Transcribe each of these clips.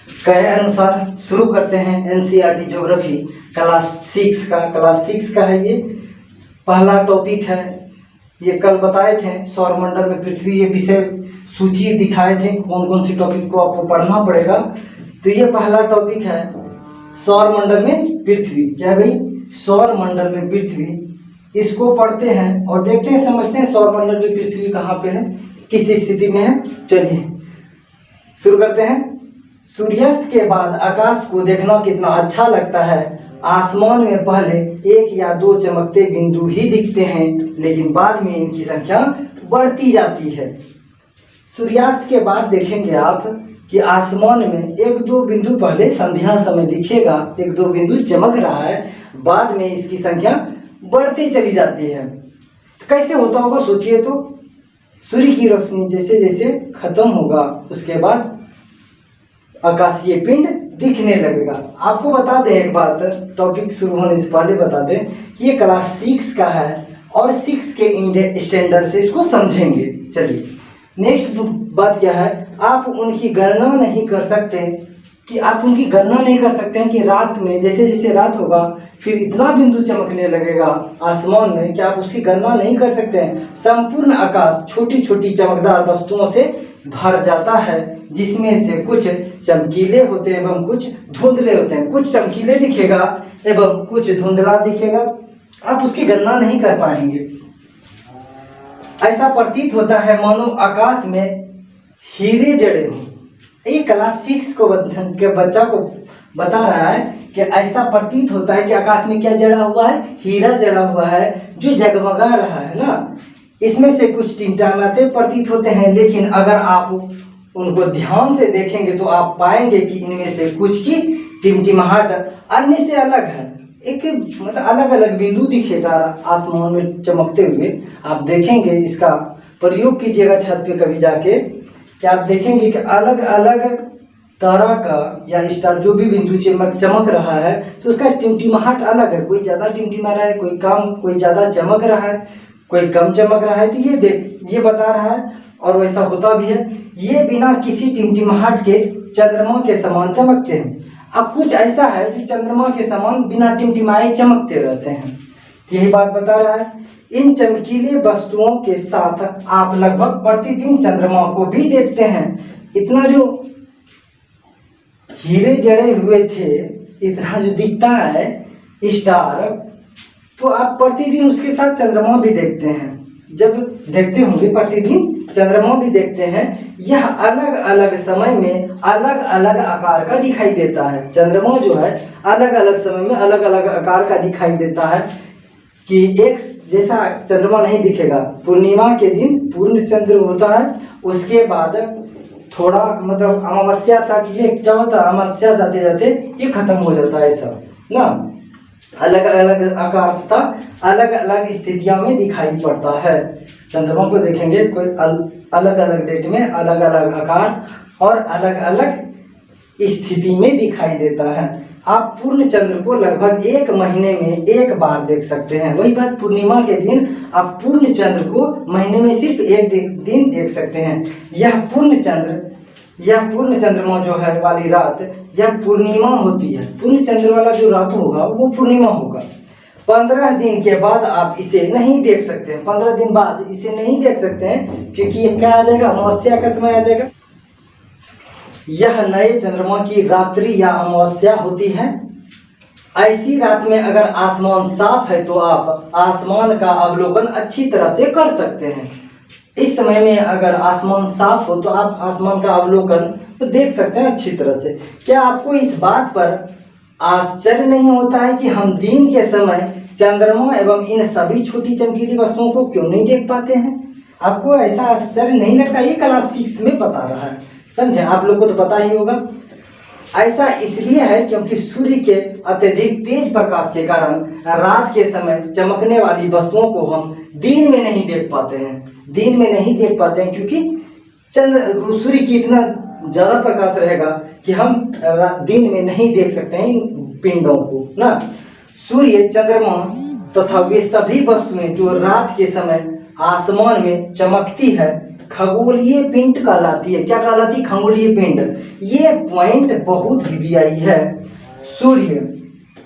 कहे अनुसार शुरू करते हैं एनसीईआरटी ज्योग्राफी क्लास 6 का है। ये पहला टॉपिक है। ये कल बताए थे सौरमंडल में पृथ्वी, ये विषय सूची दिखाए थे कौन कौन सी टॉपिक को आपको पढ़ना पड़ेगा। तो ये पहला टॉपिक है सौरमंडल में पृथ्वी। क्या भाई? सौरमंडल में पृथ्वी, इसको पढ़ते हैं और देखते हैं, समझते हैं सौरमंडल में पृथ्वी कहाँ पे है, किस स्थिति में है। चलिए शुरू करते हैं। सूर्यास्त के बाद आकाश को देखना कितना अच्छा लगता है। आसमान में पहले 1 या 2 चमकते बिंदु ही दिखते हैं, लेकिन बाद में इनकी संख्या बढ़ती जाती है। सूर्यास्त के बाद देखेंगे आप कि आसमान में 1-2 बिंदु पहले संध्या समय दिखेगा, 1-2 बिंदु चमक रहा है, बाद में इसकी संख्या बढ़ती चली जाती है। तो कैसे होता होगा सोचिए तो। सूर्य की रोशनी जैसे जैसे खत्म होगा उसके बाद आकाशीय पिंड दिखने लगेगा। आपको बता दें एक बात, टॉपिक शुरू होने से पहले बता दें कि ये क्लास 6 का है और 6 के स्टैंडर्ड से इसको समझेंगे। चलिए नेक्स्ट बात क्या है, आप उनकी गणना नहीं कर सकते हैं कि रात में जैसे जैसे रात होगा फिर इतना बिंदु चमकने लगेगा आसमान में कि आप उसकी गणना नहीं कर सकते हैं। संपूर्ण आकाश छोटी छोटी चमकदार वस्तुओं से भर जाता है, जिसमें से कुछ चमकीले होते हैं एवं कुछ धुंधले होते हैं। कुछ चमकीले दिखेगा एवं कुछ धुंधला दिखेगा, आप उसकी गणना नहीं कर पाएंगे। ऐसा प्रतीत होता है मानो आकाश में हीरे जड़े हों। ये क्लास 6 के बच्चा को बता रहा है कि ऐसा प्रतीत होता है कि आकाश में क्या जड़ा हुआ है, हीरा जड़ा हुआ है जो जगमगा रहा है ना। इसमें से कुछ टिमटिमाते प्रतीत होते हैं, लेकिन अगर आप उनको ध्यान से देखेंगे तो आप पाएंगे कि इनमें से कुछ की टिमटिमाहट अन्य से अलग है। एक मतलब अलग अलग बिंदु दिखेगा आसमान में चमकते हुए। आप देखेंगे, इसका प्रयोग कीजिएगा छत पे कभी जाके, कि आप देखेंगे कि अलग अलग तारा का या स्टार जो भी बिंदु चमक रहा है तो उसका टिमटिमाहट अलग है। कोई ज़्यादा टिमटिमा रहा है, कोई कम, कोई ज़्यादा चमक रहा है, कोई कम चमक रहा है। तो ये बता रहा है और वैसा होता भी है। ये बिना किसी टिमटिमाहट के चंद्रमा के समान चमकते हैं। अब कुछ ऐसा है जो चंद्रमा के समान बिना टिमटिमाए चमकते रहते हैं। यही बात बता रहा है। इन चमकीले वस्तुओं के साथ आप लगभग प्रतिदिन चंद्रमा को भी देखते हैं। इतना जो हीरे जड़े हुए थे, इतना जो दिखता है स्टार, तो आप प्रतिदिन उसके साथ चंद्रमा भी देखते हैं। जब देखते होंगे प्रतिदिन चंद्रमा भी देखते हैं। यह अलग अलग समय में अलग अलग आकार का दिखाई देता है। चंद्रमा जो है अलग अलग समय में अलग अलग आकार का दिखाई देता है, कि एक जैसा चंद्रमा नहीं दिखेगा। पूर्णिमा के दिन पूर्ण चंद्र होता है, उसके बाद थोड़ा मतलब अमावस्या तक ये क्या होता है, अमावस्या जाते जाते ये खत्म हो जाता है सब ना। अलग अलग आकार तथा अलग अलग स्थितियों में दिखाई पड़ता है। चंद्रमा को देखेंगे कोई अलग अलग डेट में अलग अलग आकार और अलग अलग स्थिति में दिखाई देता है। आप पूर्ण चंद्र को लगभग 1 महीने में 1 बार देख सकते हैं। वही बात, पूर्णिमा के दिन आप पूर्ण चंद्र को महीने में सिर्फ 1 दिन देख सकते हैं। यह पूर्ण चंद्रमा जो है वाली रात, यह पूर्णिमा होती है। पूर्ण चंद्र वाला जो रात होगा वो पूर्णिमा होगा। 15 दिन के बाद आप इसे नहीं देख सकते हैं। 15 दिन बाद इसे नहीं देख सकते हैं, क्योंकि ये क्या आ जाएगा, अमावस्या का समय आ जाएगा। यह नए चंद्रमा की रात्रि या अमावस्या होती है। ऐसी रात में अगर आसमान साफ है तो आप आसमान का अवलोकन अच्छी तरह से कर सकते हैं। इस समय में अगर आसमान साफ हो तो आप आसमान का अवलोकन तो देख सकते हैं अच्छी तरह से। क्या आपको इस बात पर आश्चर्य नहीं होता है कि हम दिन के समय चंद्रमा एवं इन सभी छोटी चमकीली वस्तुओं को क्यों नहीं देख पाते हैं? आपको ऐसा आश्चर्य नहीं लगता? ये क्लास 6 में बता रहा है, समझे? आप लोग को तो पता ही होगा। ऐसा इसलिए है क्योंकि सूर्य के अत्यधिक तेज प्रकाश के कारण रात के समय चमकने वाली वस्तुओं को हम दिन में नहीं देख पाते हैं। क्योंकि सूर्य की इतना ज़्यादा प्रकाश रहेगा कि हम दिन में नहीं देख सकते हैं इन पिंडों को ना। सूर्य, चंद्रमा तथा वे सभी वस्तुएं जो रात के समय आसमान में चमकती है, खगोलीय पिंड कहलाती है। क्या कहलाती है? खगोलीय पिंड। ये पॉइंट बहुत वीवीआई है। सूर्य,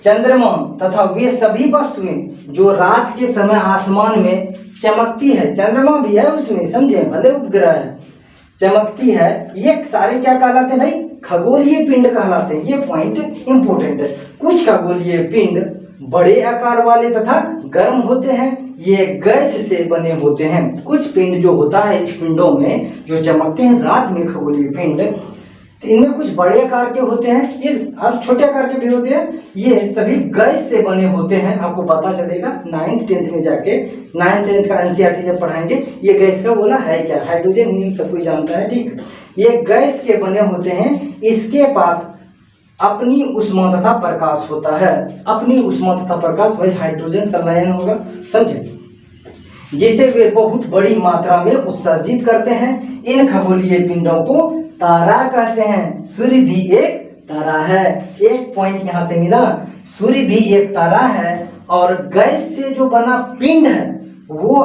चंद्रमा तथा वे सभी वस्तुएं जो रात के समय आसमान में चमकती है, चंद्रमा भी है उसमें, समझे, भले उपग्रह है, चमकती है, ये सारे क्या कहलाते हैं भाई? खगोलीय पिंड कहलाते हैं। ये पॉइंट इंपॉर्टेंट है। कुछ खगोलीय पिंड बड़े आकार वाले तथा गर्म होते हैं, ये गैस से बने होते हैं। कुछ पिंड जो होता है इस पिंडों में जो चमकते हैं रात में, खगोलीय पिंड, तो इनमें कुछ बड़े आकार के होते हैं, ये और छोटे आकार के भी होते हैं। ये सभी गैस से बने होते हैं। आपको पता चलेगा 9th 10th में जाके, 9th 10th का एनसीईआरटी जब पढ़ाएंगे, ये गैस का बोला है क्या, हाइड्रोजन हीलियम सब कोई जानता है, ठीक। ये गैस के बने होते हैं। इसके पास अपनी ऊष्मा तथा प्रकाश होता है। अपनी ऊष्मा तथा प्रकाश वही हाइड्रोजन संलयन होगा, समझे, जिसे वे बहुत बड़ी मात्रा में उत्सर्जित करते हैं। इन खगोलीय पिंडों को तारा कहते हैं। सूर्य भी एक तारा है। एक पॉइंट यहाँ से मिला, सूर्य भी एक तारा है और गैस से जो बना पिंड है वो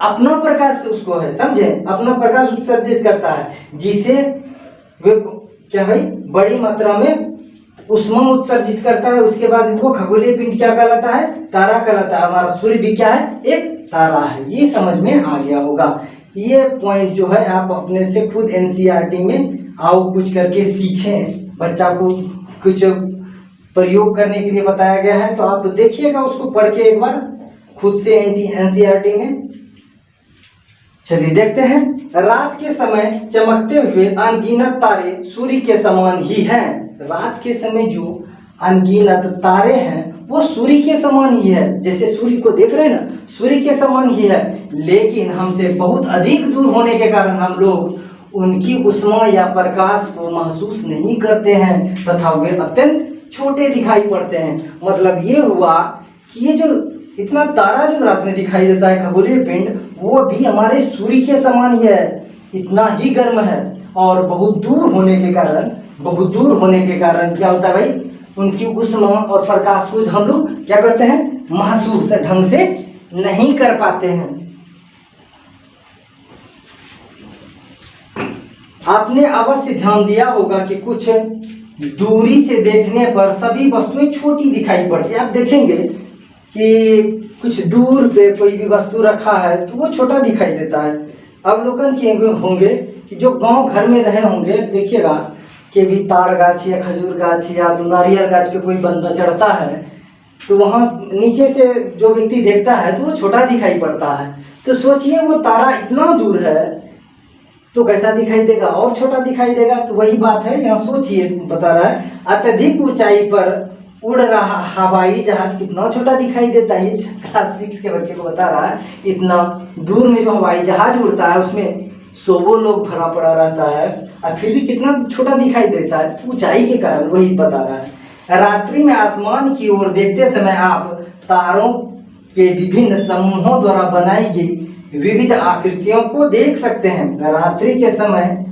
अपना प्रकाश से उसको है, समझे, अपना प्रकाश उत्सर्जित करता है, जिसे वे क्या भाई बड़ी मात्रा में ऊष्मा उत्सर्जित करता है। उसके बाद वो खगोलीय पिंड क्या कहलाता है? तारा कहलाता है। हमारा सूर्य भी क्या है? एक तारा है। ये समझ में आ गया होगा। ये पॉइंट जो है आप अपने से खुद एनसीईआरटी में आओ कुछ करके सीखें। बच्चा को कुछ प्रयोग करने के लिए बताया गया है, तो आप देखिएगा उसको पढ़ के एक बार खुद से एनसीईआरटी में। चलिए देखते हैं। रात के समय चमकते हुए अनगिनत तारे सूर्य के समान ही हैं। रात के समय जो अनगिनत तारे हैं वो सूर्य के समान ही है। जैसे सूर्य को देख रहे हैं ना, सूर्य के समान ही है, लेकिन हमसे बहुत अधिक दूर होने के कारण हम लोग उनकी ऊष्मा या प्रकाश को महसूस नहीं करते हैं तथा वे अत्यंत छोटे दिखाई पड़ते हैं। मतलब ये हुआ कि ये जो इतना तारा जो रात में दिखाई देता है खगोलीय पिंड, वो भी हमारे सूर्य के समान ही है, इतना ही गर्म है। और बहुत दूर होने के कारण क्या होता है भाई, उनकी ऊष्मा और प्रकाश को हम लोग क्या करते हैं, महसूस ढंग से नहीं कर पाते हैं। आपने अवश्य ध्यान दिया होगा कि कुछ दूरी से देखने पर सभी वस्तुएं छोटी दिखाई पड़ती है। आप देखेंगे कि कुछ दूर पे कोई भी वस्तु रखा है तो वो छोटा दिखाई देता है। अवलोकन किए होंगे कि जो गांव घर में रहे होंगे, देखिएगा कि भी तार गाछ या खजूर गाछ या नारियल गाछ पे कोई बंदा चढ़ता है तो वहाँ नीचे से जो व्यक्ति देखता है तो वो छोटा दिखाई पड़ता है। तो सोचिए वो तारा इतना दूर है तो कैसा दिखाई देगा, और छोटा दिखाई देगा। तो वही बात है यहाँ, सोचिए, बता रहा है अत्यधिक ऊंचाई पर उड़ रहा हवाई जहाज कितना छोटा दिखाई देता है। ये क्लास 6 के बच्चे को बता रहा है, इतना दूर में जो हवाई जहाज उड़ता है उसमें 100 लोग भरा पड़ा रहता है और फिर भी कितना छोटा दिखाई देता है, ऊंचाई के कारण। वही बता रहा है। रात्रि में आसमान की ओर देखते समय आप तारों के विभिन्न समूहों द्वारा बनाई गई विविध आकृतियों को देख सकते हैं। रात्रि के समय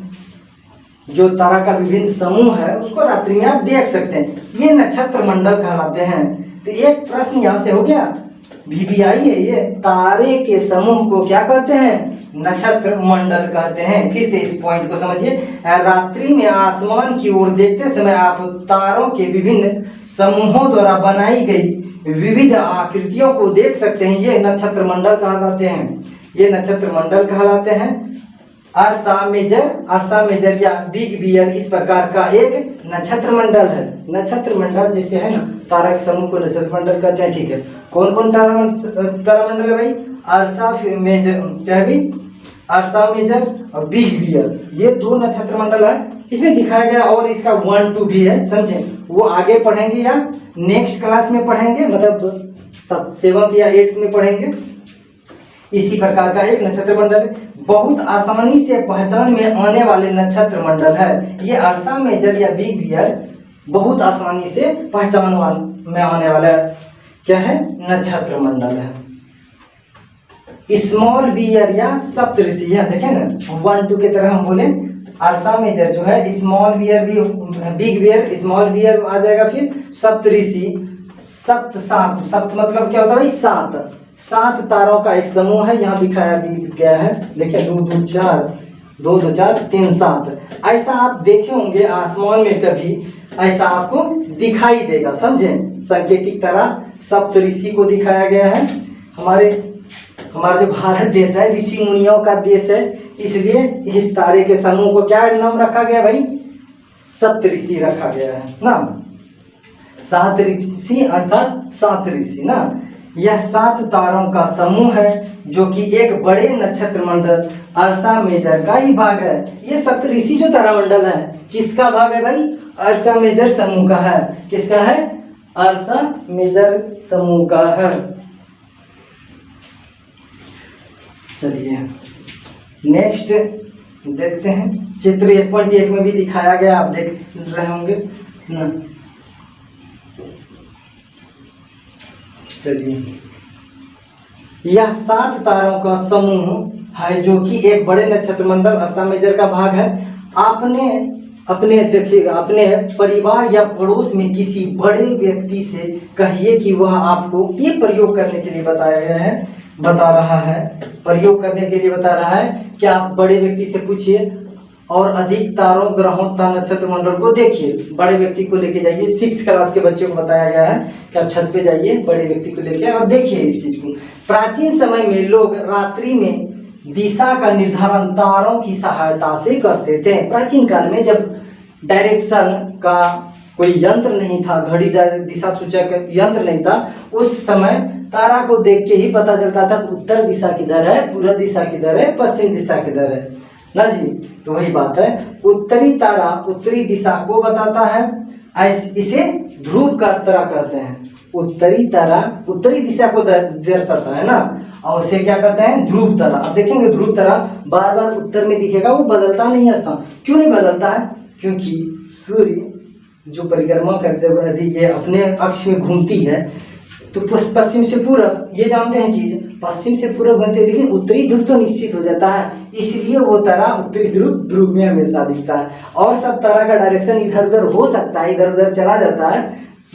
जो तारा का विभिन्न समूह है उसको रात्रि में आप देख सकते हैं। ये नक्षत्र मंडल कहलाते हैं। तो एक प्रश्न यहाँ से हो गया, वीवीआई है ये, तारे के समूह को क्या कहते हैं, नक्षत्र मंडल कहते हैं। फिर से इस पॉइंट को समझिए। रात्रि में आसमान की ओर देखते समय आप तारों के विभिन्न समूहों द्वारा बनाई गई विविध आकृतियों को देख सकते हैं। ये नक्षत्र मंडल कहलाते हैं। ये नक्षत्र मंडल कहलाते हैं। अर्सा मेजर या बिग बियर इस प्रकार का एक नक्षत्र मंडल है। नक्षत्र मंडल जैसे है ना, तारा के समूह को नक्षत्र मंडल कहते हैं, ठीक है। कौन कौन तारा मंडल है भाई, अर्सा मेजर और बिग बियर, ये 2 नक्षत्र मंडल है। इसमें दिखाया गया और इसका 1 2 भी है, समझे। वो आगे पढ़ेंगे या नेक्स्ट क्लास में पढ़ेंगे, मतलब 7th या 8th में पढ़ेंगे। इसी प्रकार का एक नक्षत्र मंडल बहुत आसानी से पहचान में आने वाले नक्षत्र मंडल है। ये अर्सा मेजर या बिग बियर बहुत आसानी से पहचान में आने वाला क्या है, नक्षत्र मंडल है। स्मॉल बियर या सप्तऋषि, देखें ना 1 2 की तरह हम बोले। अर्सा मेजर जो है, स्मॉल बियर भी, बिग बियर स्मॉल बियर आ जाएगा। फिर सप्तऋषि, सप्त मतलब क्या होता है भाई, 7 तारों का एक समूह है। यहाँ दिखाया भी गया है, देखिए 2 2 4 2 2 4 3 7। ऐसा आप देखे होंगे आसमान में, कभी ऐसा आपको दिखाई देगा, समझे। सांकेतिक तरह सप्तऋषि को दिखाया गया है। हमारा जो भारत देश है ऋषि मुनियों का देश है, इसलिए इस तारे के समूह को क्या नाम रखा गया भाई? सप्तऋषि रखा गया है ना। 7 ऋषि अर्थात 7 ऋषि ना। यह 7 तारों का समूह है जो कि एक बड़े नक्षत्र मंडल अर्सा मेजर का ही भाग है। ये सप्तऋषि जो तारामंडल है किसका भाग है भाई? अर्सा मेजर समूह का है। किसका है? अर्सा मेजर समूह का है। चलिए नेक्स्ट देखते हैं। चित्र 1.1 में भी दिखाया गया, आप देख रहे होंगे ना। चलिए, यह 7 तारों का समूह है जो कि एक बड़े नक्षत्र मंडल अर्सा मेजर का भाग है। आपने देखिएगा, अपने परिवार या पड़ोस में किसी बड़े व्यक्ति से कहिए कि वह आपको ये प्रयोग करने के लिए बता रहा है कि आप बड़े व्यक्ति से पूछिए और अधिक तारों, ग्रहों तथा नक्षत्र मंडल को देखिए। बड़े व्यक्ति को लेके जाइए। 6 क्लास के बच्चों को बताया गया है कि आप छत पे जाइए, बड़े व्यक्ति को लेके और देखिए इस चीज को। प्राचीन समय में लोग रात्रि में दिशा का निर्धारण तारों की सहायता से करते थे। प्राचीन काल में जब डायरेक्शन का कोई यंत्र नहीं था, घड़ी दिशा सूचक यंत्र नहीं था, उस समय तारा को देख के ही पता चलता था उत्तर दिशा किधर है, पूर्व दिशा किधर है, पश्चिम दिशा किधर है ना जी। तो वही बात है, उत्तरी तारा उत्तरी दिशा को बताता है, इसे ध्रुव का तारा कहते हैं। उत्तरी तारा उत्तरी दिशा को दर्शाता है ना, और उसे क्या कहते हैं? ध्रुव तारा। अब देखेंगे ध्रुव तारा बार बार उत्तर में दिखेगा, वो बदलता नहीं है स्थान। क्यों नहीं बदलता है? क्योंकि सूर्य जो परिक्रमा करते हुए यदि ये अपने अक्ष में घूमती है तो पश्चिम से पूरब, ये जानते हैं चीज, पश्चिम से पूरब घूमते हैं, लेकिन उत्तरी ध्रुव तो निश्चित हो जाता है, इसलिए वो तारा उत्तरी ध्रुव में हमेशा दिखता है। और सब तारा का डायरेक्शन इधर उधर हो सकता है, इधर उधर चला जाता है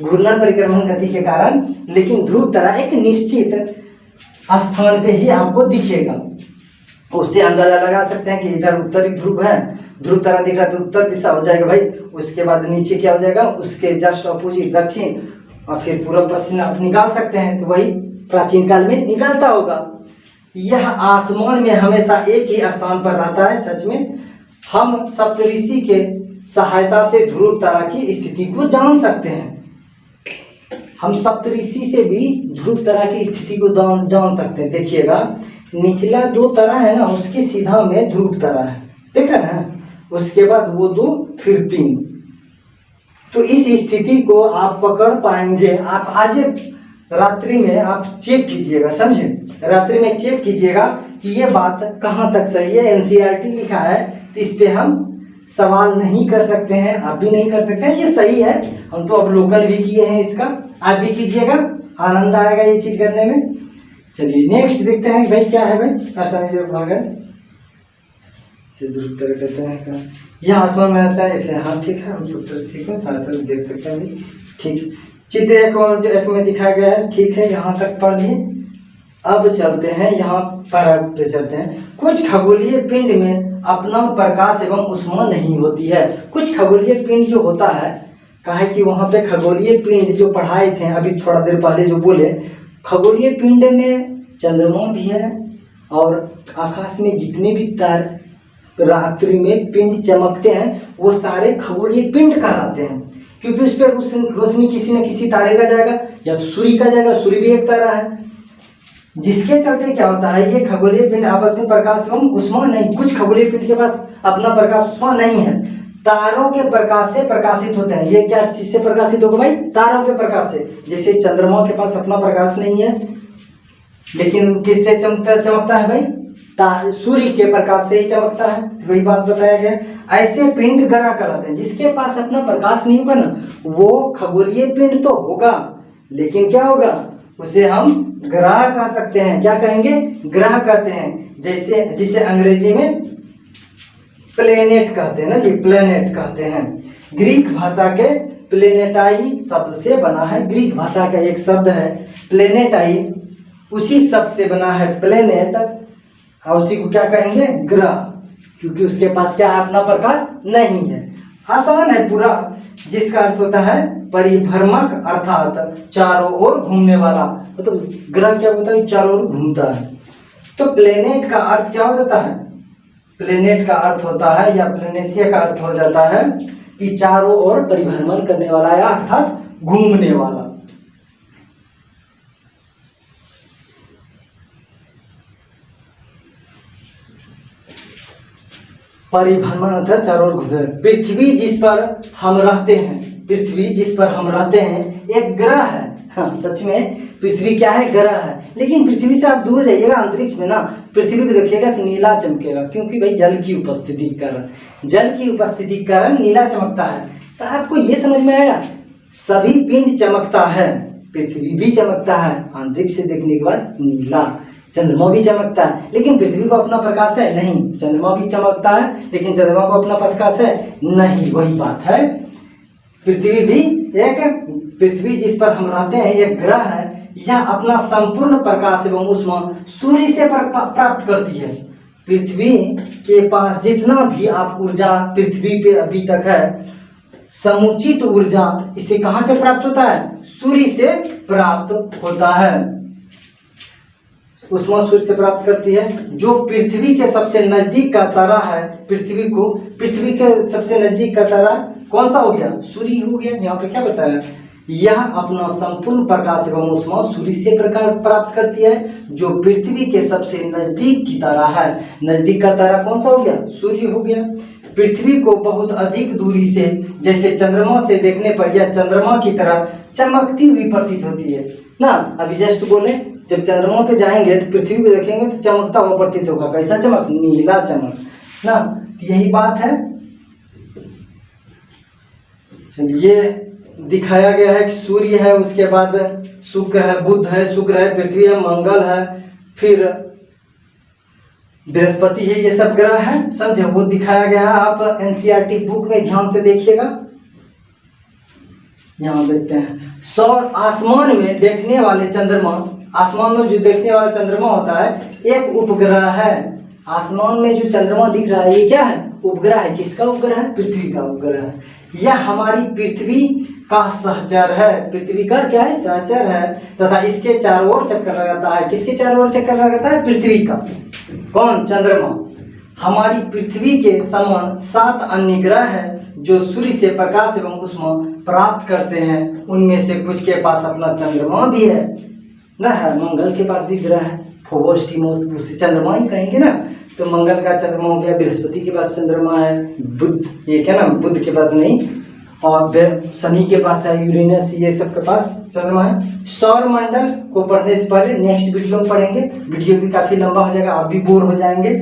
घूर्णन परिक्रमण गति के कारण, लेकिन ध्रुव तारा एक निश्चित स्थान पे ही आपको दिखेगा। उससे अंदाजा लगा सकते हैं कि इधर उत्तरी ध्रुव है, ध्रुव तारा दिख रहा है तो उत्तर दिशा हो जाएगा भाई। उसके बाद नीचे क्या हो जाएगा? उसके जस्ट अपोजिट दक्षिण, और फिर पूर्व पश्चिम आप निकाल सकते हैं। तो वही प्राचीन काल में निकालता होगा। यह आसमान में हमेशा एक ही स्थान पर रहता है। सच में हम सप्तऋषि के सहायता से ध्रुव तारा की स्थिति को जान सकते हैं। हम सप्तऋषि से भी ध्रुव तारा की स्थिति को जान सकते हैं। देखिएगा, निचला 2 तारा है ना, उसके सीधा में ध्रुव तारा है, देख रहे हैं। उसके बाद वो 2, फिर 3। तो इस स्थिति को आप पकड़ पाएंगे। आप आज रात्रि में आप चेक कीजिएगा, समझे। रात्रि में चेक कीजिएगा कि ये बात कहाँ तक सही है। एनसीईआरटी लिखा है तो इस पे हम सवाल नहीं कर सकते हैं, आप भी नहीं कर सकते हैं। ये सही है, हम तो अवलोकन भी किए हैं इसका, आप भी कीजिएगा, आनंद आएगा ये चीज करने में। चलिए नेक्स्ट देखते हैं भाई क्या है भाई। अर्सा मेजर भाग है, ध्रुव तारा कहते हैं। यह आसमान में ऐसा है, हाँ ठीक है, हम सप्तऋषि को सहायता देख सकते हैं। ठीक, चित्र 1 में दिखाया गया है, ठीक है, यहाँ तक पढ़ लिए। अब चलते हैं यहाँ पर चलते हैं। कुछ खगोलीय पिंड में अपना प्रकाश एवं ऊष्मा नहीं होती है। कुछ खगोलीय पिंड जो होता है, कहा है कि वहाँ पे खगोलीय पिंड जो पढ़ाए थे अभी थोड़ा देर पहले जो बोले, खगोलीय पिंड में चंद्रमा भी है और आकाश में जितने भी तार रात्रि में पिंड चमकते हैं वो सारे खगोलीय पिंड कहलाते हैं। क्योंकि उस पर रोशनी किसी न किसी तारे का जाएगा, या तो सूर्य का जाएगा, सूर्य भी एक तारा है। जिसके चलते क्या होता है, ये खगोलीय पिंड आपस में प्रकाश एवं ऊष्मा नहीं, कुछ खगोलीय पिंड के पास अपना प्रकाश ऊष्मा नहीं है, तारों के प्रकाश से प्रकाशित होते हैं। ये क्या चीज से प्रकाशित होगा भाई? तारों के प्रकाश से। जैसे चंद्रमा के पास अपना प्रकाश नहीं है, लेकिन किससे चमकता है भाई? सूर्य के प्रकाश से ही चमकता है। वही बात बताया गया। ऐसे पिंड ग्रह कहलाते हैं। जिसके पास अपना प्रकाश नहीं होगा ना, वो खगोलीय पिंड तो होगा, लेकिन क्या होगा, उसे हम ग्रह कह सकते हैं। क्या कहेंगे? ग्रह कहते हैं। जैसे जिसे अंग्रेजी में प्लेनेट कहते हैं ना जी, प्लेनेट कहते हैं। ग्रीक भाषा के प्लेनेटाई शब्द से बना है। ग्रीक भाषा का एक शब्द है प्लेनेटाई, उसी शब्द से बना है प्लेनेट, और उसी को क्या कहेंगे? ग्रह। क्योंकि उसके पास क्या है, अपना प्रकाश नहीं है। आसान है पूरा, जिसका अर्थ होता है परिभ्रमक अर्थात चारों ओर घूमने वाला। तो ग्रह क्या होता है, चारों ओर घूमता है। तो प्लेनेट का अर्थ क्या हो जाता है, प्लेनेट का अर्थ होता है या प्लेनेशिया का अर्थ हो जाता है कि चारों ओर परिभ्रमण करने वाला या अर्थात घूमने वाला। परिभ्रमण अर्थात चारों ओर घूमने। पृथ्वी जिस पर हम रहते हैं, पृथ्वी जिस पर हम रहते हैं एक ग्रह है। हाँ, सच में पृथ्वी क्या है, ग्रह है। लेकिन पृथ्वी से आप दूर जाइएगा अंतरिक्ष में ना, पृथ्वी को देखिएगा तो नीला चमकेगा, क्योंकि भाई जल की उपस्थिति के कारण, जल की उपस्थिति के कारण नीला चमकता है। तो आपको ये समझ में आया, सभी पिंड चमकता है, पृथ्वी भी चमकता है, अंतरिक्ष से देखने के बाद नीला। चंद्रमा भी चमकता है, लेकिन पृथ्वी को अपना प्रकाश है नहीं। चंद्रमा भी चमकता है, लेकिन चंद्रमा को अपना प्रकाश है नहीं। वही बात है, पृथ्वी भी एक, पृथ्वी जिस पर हम रहते हैं एक ग्रह है, यह अपना संपूर्ण प्रकाश एवं ऊष्मा सूर्य से प्राप्त करती है। पृथ्वी के पास जितना भी आप ऊर्जा पृथ्वी पे अभी तक है, समुचित ऊर्जा इसे कहाँ से प्राप्त होता है, सूर्य से प्राप्त होता है। ऊष्मा सूर्य से प्राप्त करती है। जो पृथ्वी के सबसे नजदीक का तारा है, पृथ्वी के सबसे नजदीक का तारा कौन सा हो गया, सूर्य हो गया। यहाँ पे क्या बताया, यह अपना संपूर्ण प्रकाश एवं ऊष्मा सूर्य से प्रकाश प्राप्त करती है। जो पृथ्वी के सबसे नजदीक की तारा है, नजदीक का तारा कौन सा हो गया, सूर्य हो गया। पृथ्वी को बहुत अधिक दूरी से, जैसे चंद्रमा से देखने पर यह चंद्रमा की तरह चमकती हुई प्रतीत होती है ना। अभी जस्ट बोले, जब चंद्रमा पे जाएंगे तो पृथ्वी को देखेंगे तो चमकता हुआ प्रतीत होगा। कैसा चमक, नीला चमक ना। तो यही बात है। ये दिखाया गया है कि सूर्य है, उसके बाद शुक्र है, बुध है, शुक्र है, पृथ्वी है, मंगल है, फिर बृहस्पति है, ये सब ग्रह है, समझे। वो दिखाया गया है, आप एनसीईआरटी बुक में ध्यान से देखिएगा। यहाँ देखते हैं सौर आसमान में देखने वाले चंद्रमा, आसमान में जो देखने वाला चंद्रमा होता है एक उपग्रह है। आसमान में जो चंद्रमा दिख रहा है ये क्या है, उपग्रह है। किसका उपग्रह है, पृथ्वी का उपग्रह है। यह हमारी पृथ्वी का सहचर है, पृथ्वी का क्या है, सहचर है, तथा इसके चारों ओर चक्कर लगाता है। किसके चारों ओर चक्कर लगाता है, पृथ्वी का। कौन, चंद्रमा। हमारी पृथ्वी के समान 7 अन्य ग्रह हैं जो सूर्य से प्रकाश एवं ऊष्मा प्राप्त करते हैं। उनमें से कुछ के पास अपना चंद्रमा भी है ना, है। मंगल के पास भी ग्रह है, फोबोस टीमोस, उसे चंद्रमा ही कहेंगे ना। तो मंगल का चंद्रमा हो गया, बृहस्पति के पास चंद्रमा है, बुध, ये क्या ना, बुध के पास नहीं, और शनि के पास है, यूरेनस, ये सब के पास चंद्रमा है। सौर मंडल को पढ़ने से पहले नेक्स्ट वीडियो में पढ़ेंगे, वीडियो भी काफी लंबा हो जाएगा, आप भी बोर हो जाएंगे।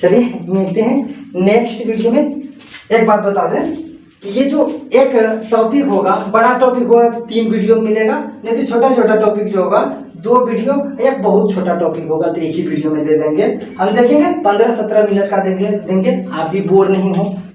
चलिए मिलते हैं नेक्स्ट वीडियो में। एक बात बता दें कि ये जो एक टॉपिक होगा, बड़ा टॉपिक होगा तो 3 वीडियो मिलेगा, नहीं तो छोटा छोटा टॉपिक जो होगा 2 वीडियो, एक बहुत छोटा टॉपिक होगा तो एक ही वीडियो में दे देंगे। हम देखेंगे 15-17 मिनट का देंगे, आप भी बोर नहीं हो।